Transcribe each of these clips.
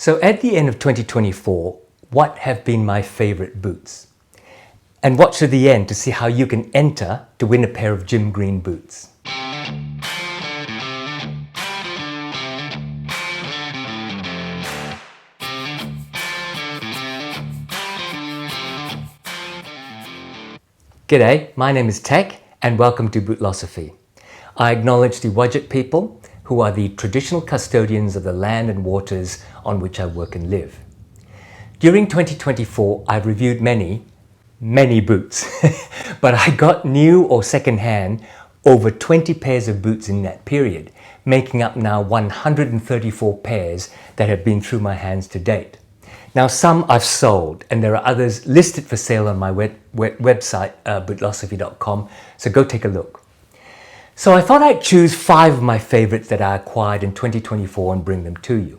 So at the end of 2024, what have been my favorite boots? And watch to the end to see how you can enter to win a pair of Jim Green boots. G'day, my name is Tech and welcome to Bootlosophy. I acknowledge the Whadjuk people who are the traditional custodians of the land and waters on which I work and live. During 2024, I've reviewed many boots, but I got new or second-hand over 20 pairs of boots in that period, making up now 134 pairs that have been through my hands to date. Now, some I've sold, and there are others listed for sale on my website, bootlosophy.com, so go take a look. So I thought I'd choose 5 of my favorites that I acquired in 2024 and bring them to you.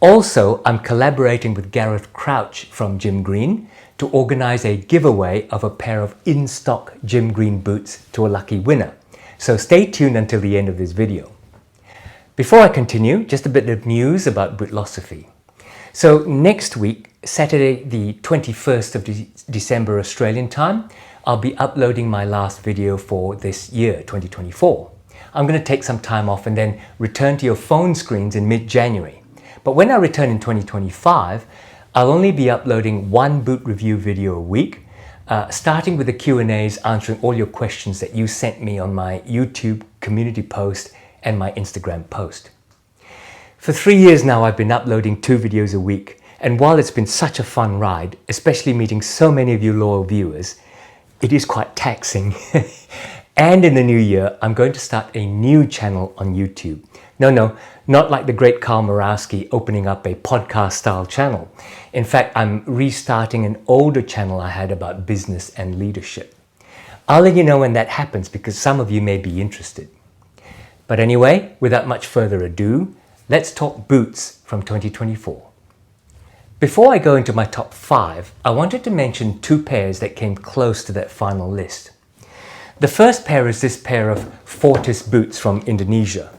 Also, I'm collaborating with Gareth Crouch from Jim Green to organize a giveaway of a pair of in-stock Jim Green boots to a lucky winner. So stay tuned until the end of this video. Before I continue, just a bit of news about Bootlosophy. So next week, Saturday the 21st of December Australian time, I'll be uploading my last video for this year, 2024. I'm going to take some time off and then return to your phone screens in mid-January. But when I return in 2025, I'll only be uploading 1 boot review video a week, starting with the Q&As answering all your questions that you sent me on my YouTube community post and my Instagram post. For 3 years now, I've been uploading 2 videos a week, and while it's been such a fun ride, especially meeting so many of you loyal viewers, it is quite taxing. And in the new year, I'm going to start a new channel on YouTube. No, not like the great Carl Morawski opening up a podcast-style channel. In fact, I'm restarting an older channel I had about business and leadership. I'll let you know when that happens because some of you may be interested. But anyway, without much further ado, let's talk boots from 2024. Before I go into my top 5, I wanted to mention 2 pairs that came close to that final list. The first pair is this pair of Fortis boots from Indonesia.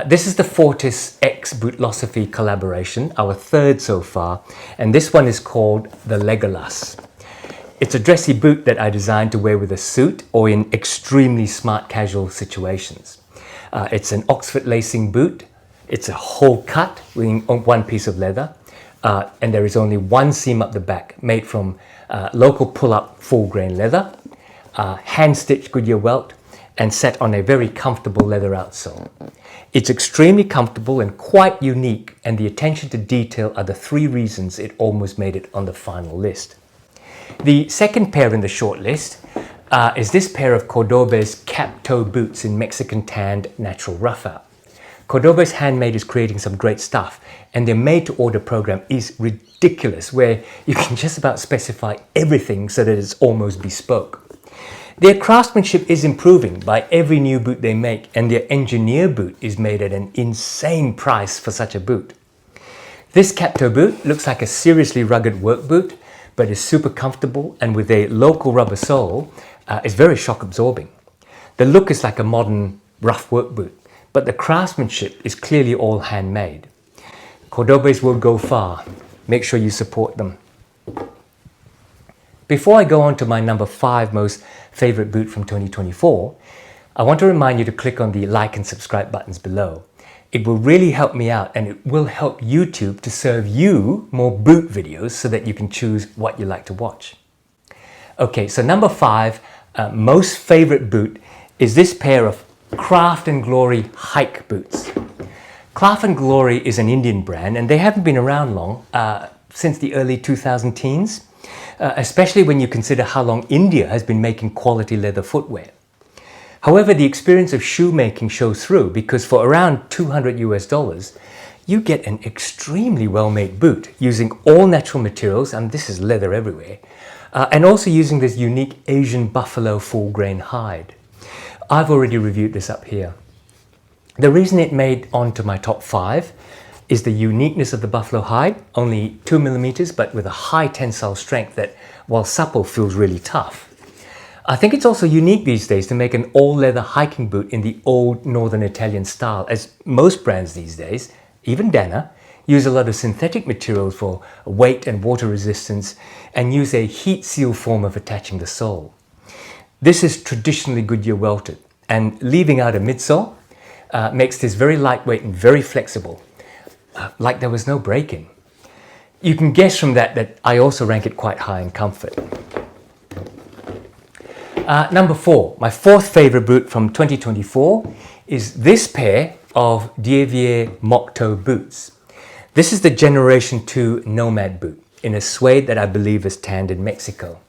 This is the Fortis X Bootlosophy collaboration, our 3rd so far, and this one is called the Legolas. It's a dressy boot that I designed to wear with a suit or in extremely smart casual situations. It's an Oxford lacing boot. It's a whole cut with 1 piece of leather. And there is only 1 seam up the back, made from local pull-up full-grain leather, hand-stitched Goodyear welt, and set on a very comfortable leather outsole. It's extremely comfortable and quite unique, and the attention to detail are the 3 reasons it almost made it on the final list. The second pair in the short list is this pair of Cordoba's cap-toe boots in Mexican tanned natural roughout. Cordoba's Handmade is creating some great stuff, and their made-to-order program is ridiculous, where you can just about specify everything so that it's almost bespoke. Their craftsmanship is improving by every new boot they make, and their engineer boot is made at an insane price for such a boot. This cap-toe boot looks like a seriously rugged work boot, but is super comfortable, and with a local rubber sole, is very shock-absorbing. The look is like a modern rough work boot, but the craftsmanship is clearly all handmade. Cordoba's will go far. Make sure you support them. Before I go on to my number 5 most favorite boot from 2024, I want to remind you to click on the like and subscribe buttons below. It will really help me out, and it will help YouTube to serve you more boot videos so that you can choose what you like to watch. Okay, so number 5, most favorite boot is this pair of Craft and Glory hike boots. Craft and Glory is an Indian brand, and they haven't been around long, since the early 2010s, especially when you consider how long India has been making quality leather footwear. However, the experience of shoemaking shows through, because for around $200 you get an extremely well-made boot using all natural materials, and this is leather everywhere, and also using this unique Asian buffalo full-grain hide. I've already reviewed this up here. The reason it made onto my top 5 is the uniqueness of the buffalo hide, only 2mm, but with a high tensile strength that, while supple, feels really tough. I think it's also unique these days to make an all-leather hiking boot in the old Northern Italian style, as most brands these days, even Dana, use a lot of synthetic materials for weight and water resistance, and use a heat seal form of attaching the sole. This is traditionally Goodyear welted, and leaving out a midsole makes this very lightweight and very flexible, like there was no break-in. You can guess from that I also rank it quite high in comfort. Number 4, my fourth favorite boot from 2024 is this pair of Dievier mock-toe boots. This is the Generation 2 Nomad boot in a suede that I believe is tanned in Mexico.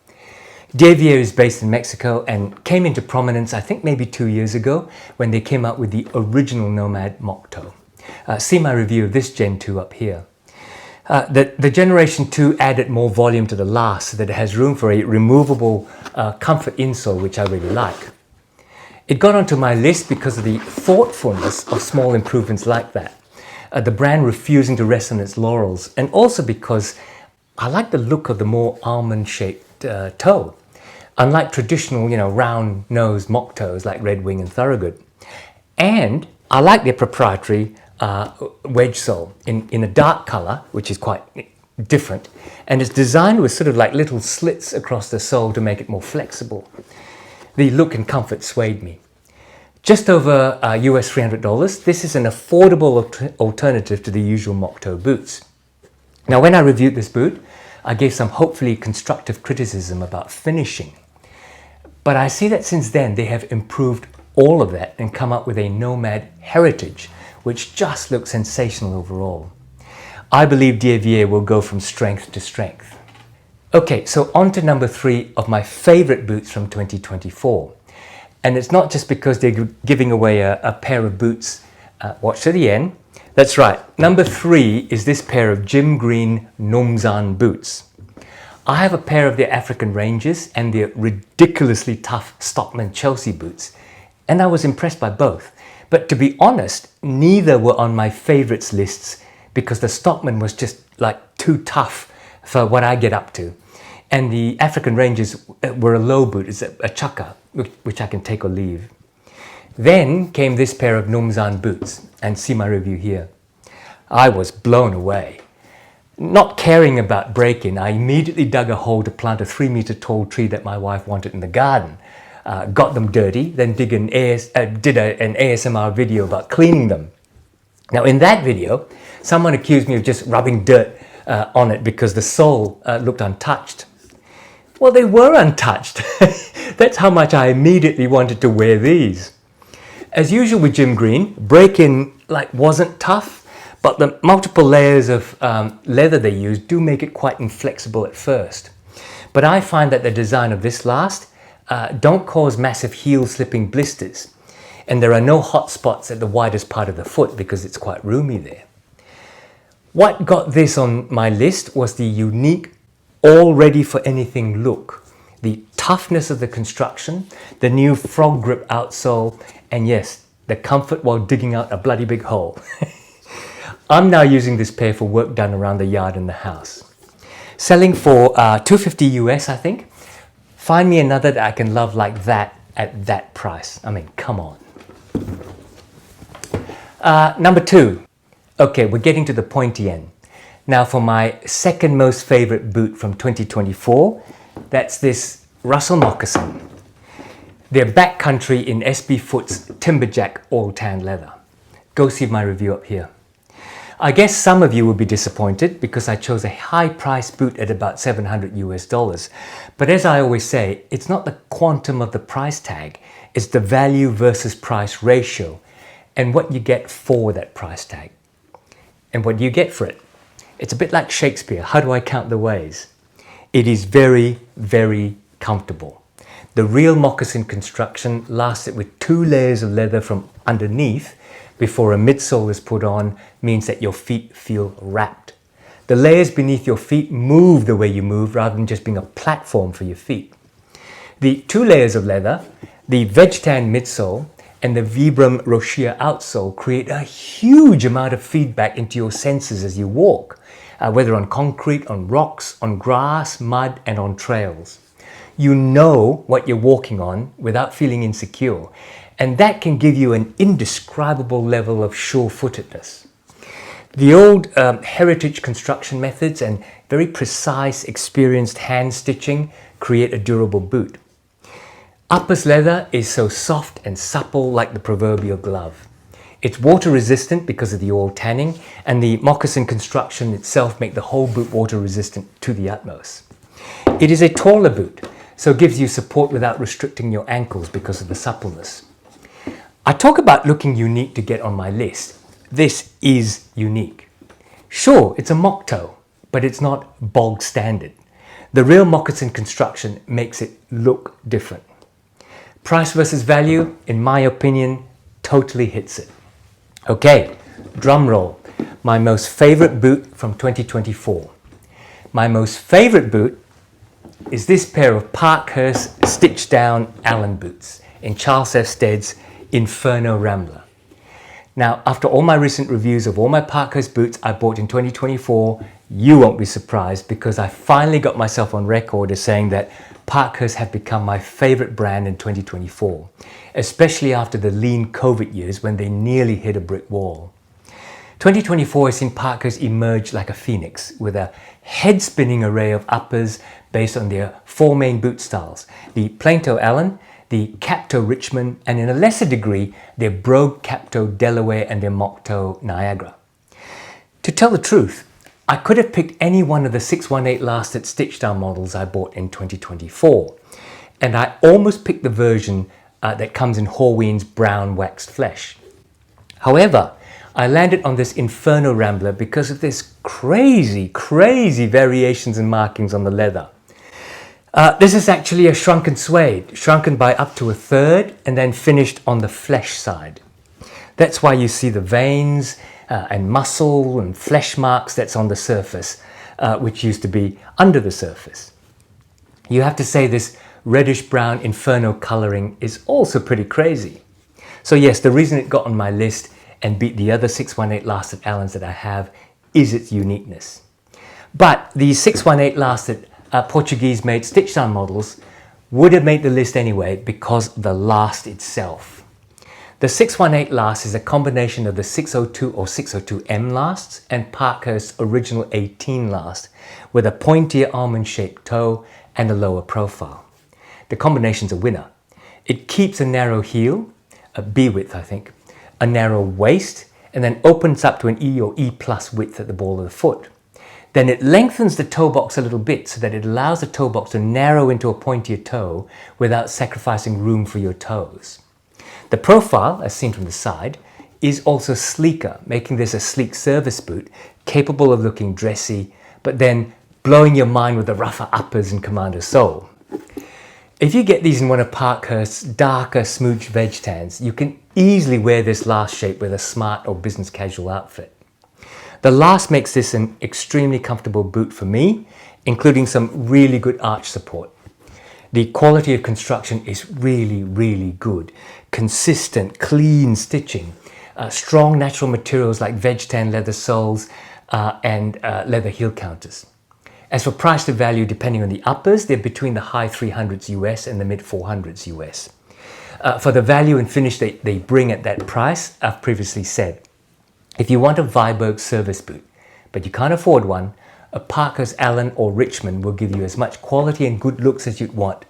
Dievier is based in Mexico and came into prominence, I think maybe 2 years ago, when they came out with the original Nomad mock-toe. See my review of this Gen 2 up here. The Generation 2 added more volume to the last so that it has room for a removable comfort insole, which I really like. It got onto my list because of the thoughtfulness of small improvements like that. The brand refusing to rest on its laurels, and also because I like the look of the more almond-shaped toe, unlike traditional, round-nosed mock toes like Red Wing and Thorogood. And I like their proprietary wedge sole in a dark color, which is quite different, and it's designed with sort of like little slits across the sole to make it more flexible. The look and comfort swayed me. Just over US $300, this is an affordable alternative to the usual mock-toe boots. Now, when I reviewed this boot, I gave some hopefully constructive criticism about finishing. But I see that since then they have improved all of that and come up with a Nomad Heritage, which just looks sensational overall. I believe Dievier will go from strength to strength. Okay, so on to number 3 of my favorite boots from 2024. And it's not just because they're giving away a pair of boots. Watch to the end. That's right. Number 3 is this pair of Jim Green Nomzan boots. I have a pair of their African Rangers and their ridiculously tough Stockman Chelsea boots, and I was impressed by both. But to be honest, neither were on my favorites lists because the Stockman was just like too tough for what I get up to. And the African Rangers were a low boot, it's a chukka, which I can take or leave. Then came this pair of Nomzan boots, and see my review here. I was blown away. Not caring about break-in, I immediately dug a hole to plant a 3-meter tall tree that my wife wanted in the garden. Got them dirty, then did an ASMR video about cleaning them. Now in that video, someone accused me of just rubbing dirt on it because the sole looked untouched. Well, they were untouched. That's how much I immediately wanted to wear these. As usual with Jim Green, break-in wasn't tough, but the multiple layers of leather they use do make it quite inflexible at first. But I find that the design of this last don't cause massive heel slipping blisters, and there are no hot spots at the widest part of the foot because it's quite roomy there. What got this on my list was the unique all ready for anything look, the toughness of the construction, the new frog grip outsole, and yes, the comfort while digging out a bloody big hole. I'm now using this pair for work done around the yard and the house. Selling for $250 US, I think. Find me another that I can love like that at that price. I mean, come on. Number 2. Okay, we're getting to the pointy end. Now for my second most favorite boot from 2024, that's this Russell moccasin. They're backcountry in SB Foot's Timberjack all tan leather. Go see my review up here. I guess some of you will be disappointed because I chose a high price boot at about $700 US. But as I always say, it's not the quantum of the price tag, it's the value versus price ratio and what you get for that price tag. And what do you get for it? It's a bit like Shakespeare, how do I count the ways? It is very, very comfortable. The real moccasin construction lasted with 2 layers of leather from underneath before a midsole is put on, means that your feet feel wrapped. The layers beneath your feet move the way you move rather than just being a platform for your feet. The 2 layers of leather, the veg tan midsole and the Vibram Rochia outsole create a huge amount of feedback into your senses as you walk, whether on concrete, on rocks, on grass, mud, and on trails. You know what you're walking on without feeling insecure, and that can give you an indescribable level of sure-footedness. The old heritage construction methods and very precise, experienced hand stitching create a durable boot. Uppers leather is so soft and supple like the proverbial glove. It's water resistant because of the oil tanning, and the moccasin construction itself make the whole boot water resistant to the utmost. It is a taller boot, so it gives you support without restricting your ankles because of the suppleness. I talk about looking unique to get on my list. This is unique. Sure, it's a mock toe, but it's not bog standard. The real moccasin construction makes it look different. Price versus value, in my opinion, totally hits it. Okay, drum roll. My most favorite boot from 2024. My most favorite boot is this pair of Parkhurst stitched down Allen boots in Charles F. Stead's Inferno Rambler. Now, after all my recent reviews of all my Parkhurst boots I bought in 2024, you won't be surprised because I finally got myself on record as saying that Parkhurst have become my favorite brand in 2024, especially after the lean COVID years when they nearly hit a brick wall. 2024 has seen Parkhurst emerge like a phoenix with a head-spinning array of uppers based on their four main boot styles: the plain-toe Allen, the cap-toe Richmond, and in a lesser degree, their brogue cap-toe Delaware and their mock-toe Niagara. To tell the truth, I could have picked any one of the 618 lasted stitch down models I bought in 2024, and I almost picked the version that comes in Horween's brown waxed flesh. However, I landed on this Inferno Rambler because of this crazy variations and markings on the leather. This is actually a shrunken suede, shrunken by up to a third and then finished on the flesh side. That's why you see the veins and muscle and flesh marks that's on the surface, which used to be under the surface. You have to say this reddish brown Inferno coloring is also pretty crazy. So yes, the reason it got on my list and beat the other 618 lasted Allens that I have is its uniqueness. But these 618 lasted Portuguese-made stitch-down models would have made the list anyway because of the last itself. The 618 last is a combination of the 602 or 602M lasts and Parkhurst's original 18 last with a pointier almond-shaped toe and a lower profile. The combination's a winner. It keeps a narrow heel, a B width I think, a narrow waist, and then opens up to an E or E plus width at the ball of the foot. Then it lengthens the toe box a little bit so that it allows the toe box to narrow into a pointier toe without sacrificing room for your toes. The profile, as seen from the side, is also sleeker, making this a sleek service boot capable of looking dressy, but then blowing your mind with the rougher uppers and commander sole. If you get these in one of Parkhurst's darker smooch veg tans, you can easily wear this last shape with a smart or business casual outfit. The last makes this an extremely comfortable boot for me, including some really good arch support. The quality of construction is really good. Consistent, clean stitching, strong natural materials like veg tan leather soles and leather heel counters. As for price to value, depending on the uppers, they're between the high 300s US and the mid 400s US. For the value and finish they bring at that price, I've previously said, if you want a Viberg service boot, but you can't afford one, a Parkhurst Allen or Richmond will give you as much quality and good looks as you'd want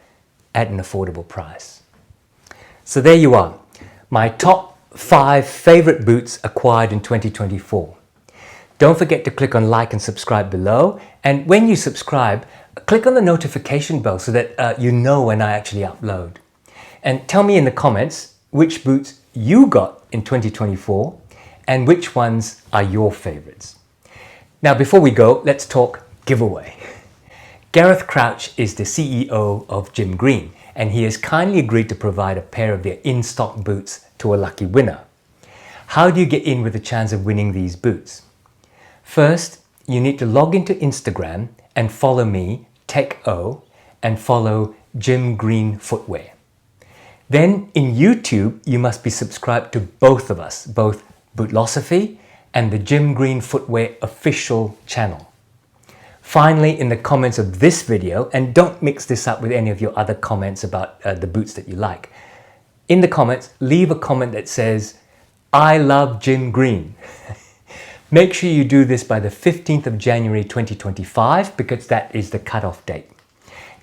at an affordable price. So there you are, my top 5 favorite boots acquired in 2024. Don't forget to click on like and subscribe below, and when you subscribe, click on the notification bell so that you know when I actually upload. And tell me in the comments which boots you got in 2024 and which ones are your favorites. Now before we go, let's talk giveaway. Gareth Crouch is the CEO of Jim Green, and he has kindly agreed to provide a pair of their in-stock boots to a lucky winner. How do you get in with a chance of winning these boots? First, you need to log into Instagram and follow me, TechO, and follow Jim Green Footwear. Then in YouTube, you must be subscribed to both of us, both Bootlosophy and the Jim Green Footwear official channel. Finally, in the comments of this video, and don't mix this up with any of your other comments about the boots that you like, in the comments, leave a comment that says, I love Jim Green. Make sure you do this by the 15th of January 2025 because that is the cutoff date.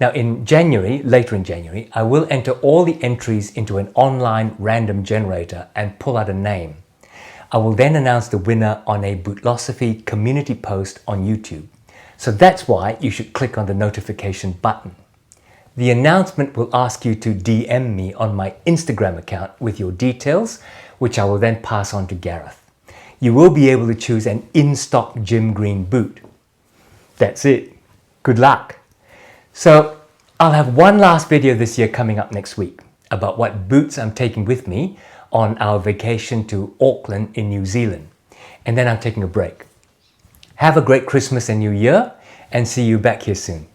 Now in January, later in January, I will enter all the entries into an online random generator and pull out a name. I will then announce the winner on a Bootlosophy community post on YouTube. So that's why you should click on the notification button. The announcement will ask you to DM me on my Instagram account with your details, which I will then pass on to Gareth. You will be able to choose an in-stock Jim Green boot. That's it. Good luck. So I'll have one last video this year coming up next week about what boots I'm taking with me on our vacation to Auckland in New Zealand. And then I'm taking a break. Have a great Christmas and New Year and see you back here soon.